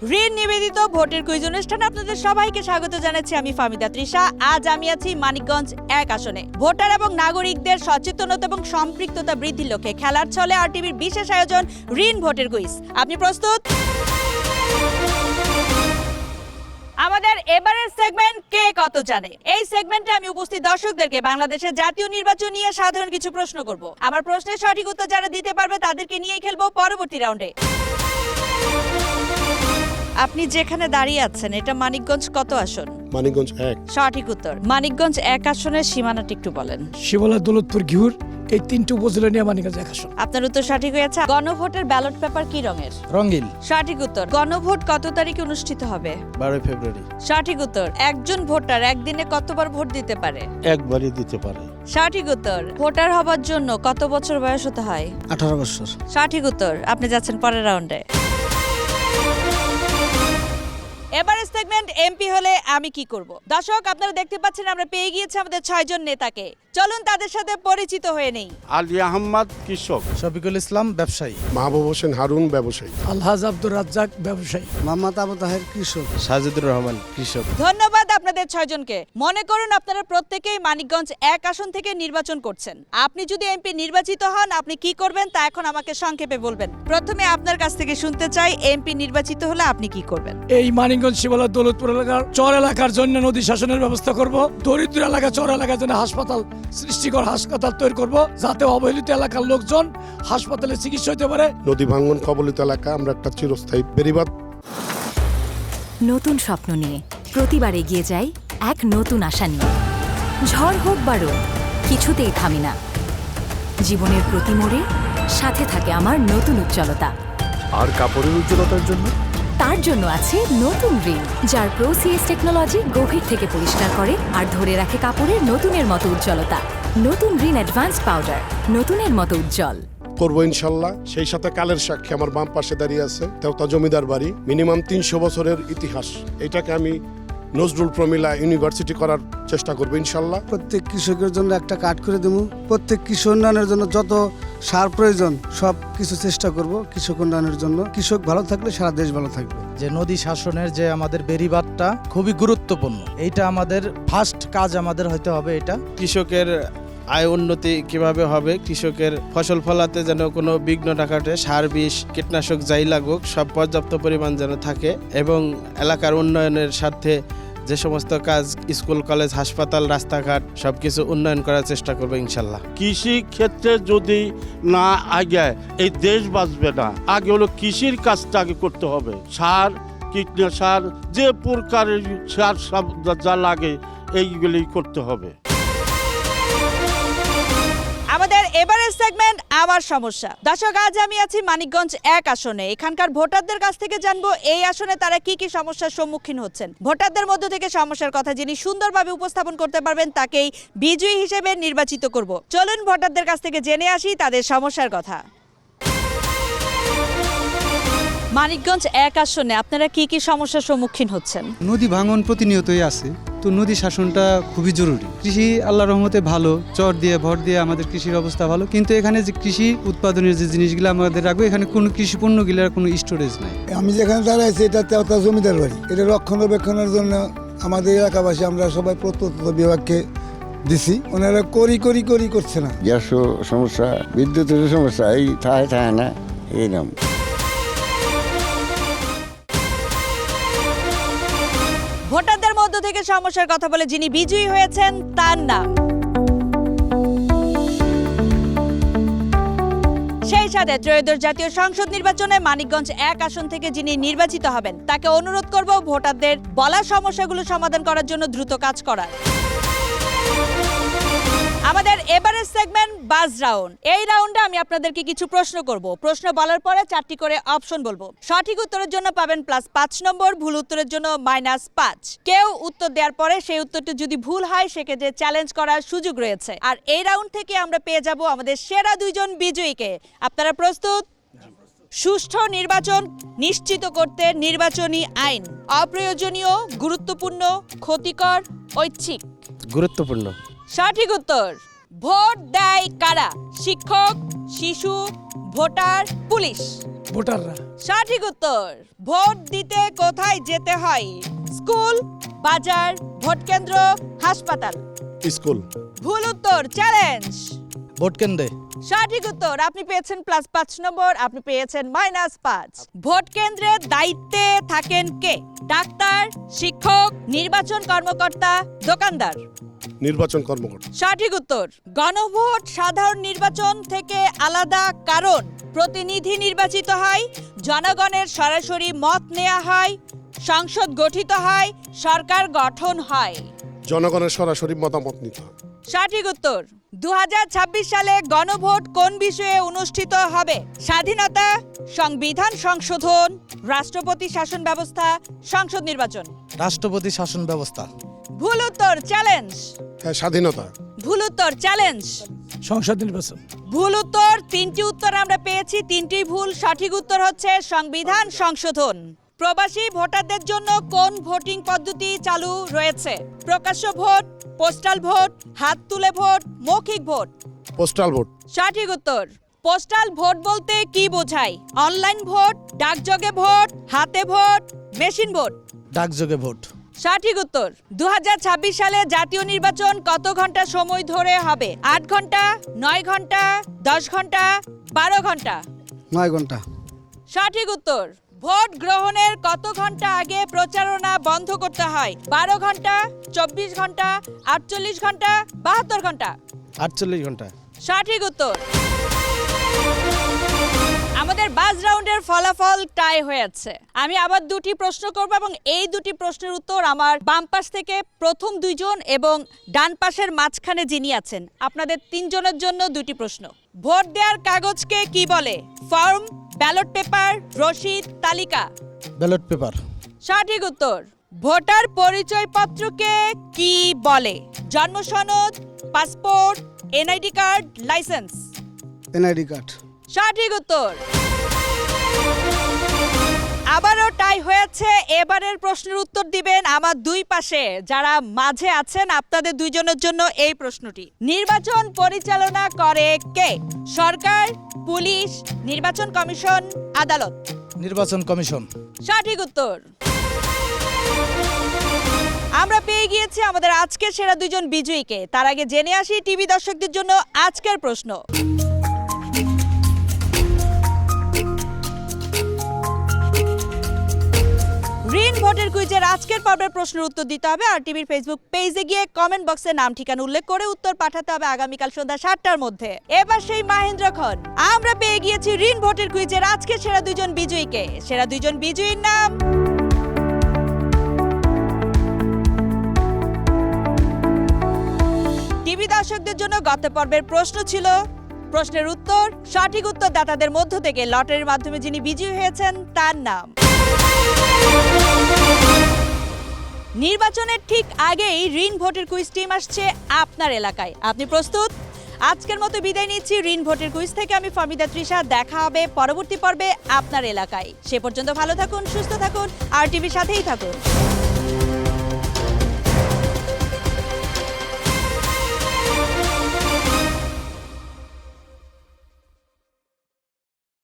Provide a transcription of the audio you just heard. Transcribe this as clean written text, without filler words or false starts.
ঋণ নিবেদিত ভোটের কুইজ অনুষ্ঠানে আপনাদের সবাইকে স্বাগত জানাচ্ছি আমি ফাহমিদা তৃষা। আজ আমি আছি মানিকগঞ্জ 1 আসনে। ভোটার এবং নাগরিকদের সচেতনতা এবং সম্পৃক্ততা বৃদ্ধির লক্ষ্যে খেলার ছলে আরটিভির বিশেষ আয়োজন ঋণ ভোটের কুইজ। আপনি প্রস্তুত? আমাদের এবারের সেগমেন্ট কে কত জানে। এই সেগমেন্টে আমি উপস্থিত দর্শকদেরকে বাংলাদেশের জাতীয় নির্বাচন নিয়ে সাধারণ কিছু প্রশ্ন করব। আমার প্রশ্নের সঠিক উত্তর যারা দিতে পারবে তাদেরকে নিয়েই খেলবো পরবর্তী রাউন্ডে। আপনি যেখানে দাঁড়িয়ে আছেন এটা মানিকগঞ্জ কত আসন? মানিকগঞ্জ 1। সঠিক উত্তর। মানিকগঞ্জ 1 আসনের সীমানাটি একটু বলেন। শিবলা, দৌলতপুর, ঘিউর এই তিনটি উপজেলা নিয়ে মানিকগঞ্জ 1 আসন। আপনার উত্তর সঠিক হয়েছে। গণভোটের ব্যালট পেপার কি রঙের? রঙিন। সঠিক উত্তর। গণভোট কত তারিখে অনুষ্ঠিত হবে? 12 ফেব্রুয়ারি। সঠিক উত্তর। একজন ভোটার একদিনে কতবার ভোট দিতে পারে? একবারই দিতে পারে। সঠিক উত্তর। ভোটার হবার জন্য কত বছর বয়স হতে হয়? 18 বছর। সঠিক উত্তর। আপনি যাচ্ছেন পরের রাউন্ডে। এবারের সেগমেন্ট এমপি হলে আমি কি করব। দর্শক আপনারা দেখতে পাচ্ছেন আমরা পেয়ে গিয়েছি আমাদের 6 জন নেতাকে। চলুন তাদের সাথে পরিচিত হয়ে নেই। আলী আহমদ কৃষক, শফিকুল ইসলাম ব্যবসায়ী, মাহবুব হোসেন হারুন ব্যবসায়ী, আলহাজ আব্দুর রাজ্জাক ব্যবসায়ী, মোহাম্মদ আবু তাহের কৃষক, সাজিদুর রহমান কৃষক। ধন্যবাদ আপনাদের 6 জনকে। মনে করুন আপনারা প্রত্যেকেই মানিকগঞ্জ 1 আসন থেকে নির্বাচন করছেন। আপনি যদি এমপি নির্বাচিত হন আপনি কি করবেন তা এখন আমাকে সংক্ষেপে বলবেন। প্রথমে আপনার কাছ থেকে শুনতে চাই এমপি নির্বাচিত হলে আপনি কি করবেন? এই মানিকগঞ্জ শিবলা দৌলতপুর এলাকার চর এলাকার জন্য নদী শাসনের ব্যবস্থা করব। দরিদ্র এলাকা চর এলাকার জন্য হাসপাতাল সৃষ্টিকর হাসপাতাল তৈরি করব, যাতে অবহেলিত এলাকার লোকজন হাসপাতালে চিকিৎসা হতে পারে। নদী ভাঙ্গন কবলিত এলাকা আমরা একটা চিরস্থায়ী বেড়িবাঁধ। নতুন স্বপ্ন নিয়ে প্রতিবার এগিয়ে যাই এক নতুন আশা নিয়ে। ঝড় হোক বারো কিছুতেই থামি না। জীবনের প্রতি মোড়ে সাথে থাকে আমার নতুন উজ্জ্বলতা। আর কাপড়ের উজ্জ্বলতার জন্য তার জন্য আছে নতুন রিন, যার প্রোসিএস টেকনোলজি গভীর থেকে পরিষ্কার করে আর ধরে রাখে কাপড়ের নতুনের মতো উজ্জ্বলতা। নতুন রিন অ্যাডভান্স পাউডার, নতুনের মতো উজ্জ্বল করবো ইনশাল্লাহ। সেই সাথে কালের সাক্ষী আমার বাম পাশে দাঁড়িয়ে আছে তেওতা জমিদার বাড়ি, মিনিমাম 300 বছরের ইতিহাস। এটাকে আমি নজরুল প্রমিলা ইউনিভার্সিটি করার চেষ্টা করবো ইনশাল্লাহ। প্রত্যেক কৃষকের জন্য একটা কার্ড করে দেবো। প্রত্যেক কৃষি উন্নয়নের জন্য যত সার প্রয়োজন সব কিছু চেষ্টা করব কৃষক উন্নয়নের জন্য। কৃষক ভালো থাকলে সারা দেশ ভালো থাকবে। যে নদী শাসনের যে আমাদের বেড়িবাঁধটা খুবই গুরুত্বপূর্ণ, এইটা আমাদের ফার্স্ট কাজ আমাদের হইতে হবে। এটা কৃষকের আয় উন্নতি কিভাবে হবে, কৃষকের ফসল ফলাতে যেন কোনো বিঘ্ন না ঘটে, সার বিষ কীটনাশক যাই লাগুক সব পর্যাপ্ত পরিমাণ যেন থাকে, এবং এলাকার উন্নয়নের স্বার্থে যে সমস্ত কাজ স্কুল কলেজ হাসপাতাল রাস্তাঘাট সবকিছু উন্নয়ন করার চেষ্টা করবো ইনশাল্লাহ। কৃষি ক্ষেত্রে যদি না আগায় এই দেশ বাঁচবে না। আগে হলো কৃষির কাজটা আগে করতে হবে। সার কীটনাশক যে প্রকারের সার সব যা লাগে এইগুলি করতে হবে। আমাদের এবারের সেগমেন্ট আমার সমস্যা। দর্শক আজ আমি আছি মানিকগঞ্জ 1 আসনে। এখানকার ভোটারদের কাছ থেকে জানবো এই আসনে তারা কি কি সমস্যার সম্মুখীন হচ্ছেন। ভোটারদের মধ্য থেকে সমস্যার কথা যিনি সুন্দরভাবে উপস্থাপন করতে পারবেন তাকেই বিজয়ী হিসেবে নির্বাচিত করব। চলুন ভোটারদের কাছ থেকে জেনে আসি তাদের সমস্যার কথা। মানিকগঞ্জ 1 আসনে আপনারা কি কি সমস্যার সম্মুখীন হচ্ছেন? নদী ভাঙন প্রতিনিয়তই আছে, তো নদী শাসনটা খুবই জরুরি। কৃষি আল্লাহর রহমতে ভালো, চর দিয়ে ভর দিয়ে আমাদের কৃষির অবস্থা ভালো, কিন্তু এখানে যে কৃষি উৎপাদনের যে জিনিসগুলো আমাদের রাখবো, এখানে কোনো কৃষি পণ্যগুলোর কোনো স্টোরেজ নাই। আমি যেখানে দাঁড়াইছি এটা তেওতা জমিদার বাড়ি। এটা রক্ষণাবেক্ষণের জন্য আমাদের এলাকাবাসী আমরা সবাই প্রত্যন্ত বিভাগকে দিছি। ওনারা করি করছে না। গ্যাসও সমস্যা, বিদ্যুতের সমস্যা, এই থাকে না এই নাম। ভোটারদের মধ্য থেকে সমস্যার কথা বলে যিনি বিজয়ী হয়েছেন তার নাম। সেই সাথে ত্রয়োদশ জাতীয় সংসদ নির্বাচনে মানিকগঞ্জ 1 আসন থেকে যিনি নির্বাচিত হবেন তাকে অনুরোধ করব ভোটারদের বলা সমস্যাগুলো সমাধান করার জন্য দ্রুত কাজ করার। আমাদের এবারের সেগমেন্ট বাজ রাউন্ড। এই রাউন্ডে আমি আপনাদেরকে কিছু প্রশ্ন করব। প্রশ্ন বলার পরে 4টি করে অপশন বলবো। সঠিক উত্তরের জন্য পাবেন +5 নম্বর, ভুল উত্তরের জন্য -5। কেউ উত্তর দেওয়ার পরে সেই উত্তরটি যদি ভুল হয় সেক্ষেত্রে চ্যালেঞ্জ করার সুযোগ রয়েছে। আর এই রাউন্ড থেকে আমরা পেয়ে যাব আমাদের সেরা 2 জন বিজয়ীকে। আপনারা প্রস্তুত? সুষ্ঠু নির্বাচন নিশ্চিত করতে নির্বাচনী আইন অপ্রয়োজনীয়, গুরুত্বপূর্ণ, ক্ষতিকর, ঐচ্ছিক। গুরুত্বপূর্ণ। সঠিক উত্তর। ভোট দেয় কারা? শিক্ষক, শিশু, ভোটার, পুলিশ? ভোটাররা। সঠিক উত্তর। ভোট দিতে কোথায় যেতে হয়? স্কুল, বাজার, ভোট কেন্দ্র, হাসপাতাল? স্কুল। ভুল উত্তর। চ্যালেঞ্জ। ভোট কেন্দ্রে। সঠিক উত্তর। আপনি পেয়েছেন +5 নম্বর, আপনি পেয়েছেন -5। ভোট কেন্দ্রের দায়িত্বে থাকেন কে? ডাক্তার, শিক্ষক, নির্বাচন কর্মকর্তা, দোকানদার? নির্বাচন কর্মকর্তা। সঠিক উত্তর। গণভোট সাধারণ নির্বাচন থেকে আলাদা কারণ প্রতিনিধি নির্বাচিত হয়, জনগণের সরাসরি মত নেওয়া হয়, সংসদ গঠিত হয়, সরকার গঠন হয়। জনগণের সরাসরি মতামত নিতে হয়। সঠিক উত্তর। 2026 সালে গণভোট কোন বিষয়ে অনুষ্ঠিত হবে? স্বাধীনতা, সংবিধান সংশোধন, রাষ্ট্রপতি শাসন ব্যবস্থা, সংসদ নির্বাচন? রাষ্ট্রপতি শাসন ব্যবস্থা। ভুল উত্তর। চ্যালেঞ্জ। হ্যাঁ, স্বাধীনতা। ভুল উত্তর। চ্যালেঞ্জ। সংসদ নির্বাচন। ভুল উত্তর। 3টি উত্তর আমরা পেয়েছি, 3টি ভুল। সঠিক উত্তর হচ্ছে সংবিধান সংশোধন। প্রবাসী ভোটারদের জন্য কোন ভোটিং পদ্ধতি চালু রয়েছে? প্রকাশ্য ভোট, পোস্টাল ভোট, হাত তুলে ভোট, মৌখিক ভোট? Postal vote. সঠিক উত্তর। পোস্টাল ভোট বলতে কি বোঝায়? অনলাইন ভোট, ডাকযোগে ভোট, হাতে ভোট, মেশিন ভোট? ডাকযোগে ভোট। সঠিক উত্তর। 2026 সালে জাতীয় নির্বাচন কত ঘন্টা সময় ধরে হবে? 8 ঘন্টা, 9 ঘন্টা, 10 ঘন্টা, 12 ঘন্টা? 9 ঘন্টা। সঠিক উত্তর। ভোট গ্রহণের কত ঘন্টা আগে প্রচারণা বন্ধ করতে হয়? 12 ঘন্টা, 24 ঘন্টা, 48 ঘন্টা, 72 ঘন্টা? 48 ঘন্টা। সঠিক উত্তর। আমাদের বাজ রাউন্ডের ফলাফল টাই হয়েছে। আমি আবার 2টি প্রশ্ন করব এবং এই 2টি প্রশ্নের উত্তর আমার বাম পাশ থেকে প্রথম 2 জন এবং ডান পাশের মাঝখানে যিনি আছেন আপনাদের 3 জনের জন্য 2টি প্রশ্ন। ভোট দেওয়ার কাগজকে কি বলে? ফর্ম, ব্যালট পেপার, রসিদ, তালিকা? Ballot paper. সঠিক উত্তর। ভোটার পরিচয়পত্রকে কি বলে? জন্ম সনদ, passport, NID card, licence? NID card. সঠিক উত্তর। আবারও টাই হয়েছে। এবারের প্রশ্নের উত্তর দিবেন আমার 2 পাশে যারা মাঝে আছেন। আপনাদের 2 জনের জন্য এই প্রশ্নটি। নির্বাচন পরিচালনা করে কে? সরকার, পুলিশ, নির্বাচন কমিশন, আদালত? নির্বাচন কমিশন। সঠিক উত্তর। আমরা পেয়ে গিয়েছি আমাদের আজকের সেরা 2 জন বিজয়ীকে। তার আগে জেনে আসি টিভি দর্শকদের জন্য আজকের প্রশ্ন। ঋণ ভোটের কুইজের আজকের পর্বের প্রশ্নের উত্তর দিতে হবে আর টিভির ফেসবুক পেজে গিয়ে কমেন্ট বক্সে নাম ঠিকানা উল্লেখ করে উত্তর পাঠাতে হবে আগামীকাল সন্ধ্যা 7টার মধ্যে। এবার সেই মাহেন্দ্র খন। আমরা পেয়ে গিয়েছি ঋণ ভোটের কুইজের আজকের সেরা 2 জন বিজয়ীকে। সেরা 2 জন বিজয়ীর নাম টিভি দর্শকদের জন্য গত পর্বের প্রশ্ন ছিল, প্রশ্নের উত্তর, সঠিক উত্তরদাতাদের মধ্য থেকে লটারির মাধ্যমে যিনি বিজয়ী হয়েছেন তার নাম। নির্বাচনের ঠিক আগেই ঋণ ভোটের কুইজ টিম আসছে আপনার এলাকায়। আপনি প্রস্তুত? আজকের মতো বিদায় নিচ্ছি ঋণ ভোটের কুইজ থেকে। আমি ফাহমিদা তৃষা। দেখা হবে পরবর্তী পর্বে আপনার এলাকায়। সে পর্যন্ত ভালো থাকুন, সুস্থ থাকুন আর টিভির সাথেই থাকুন।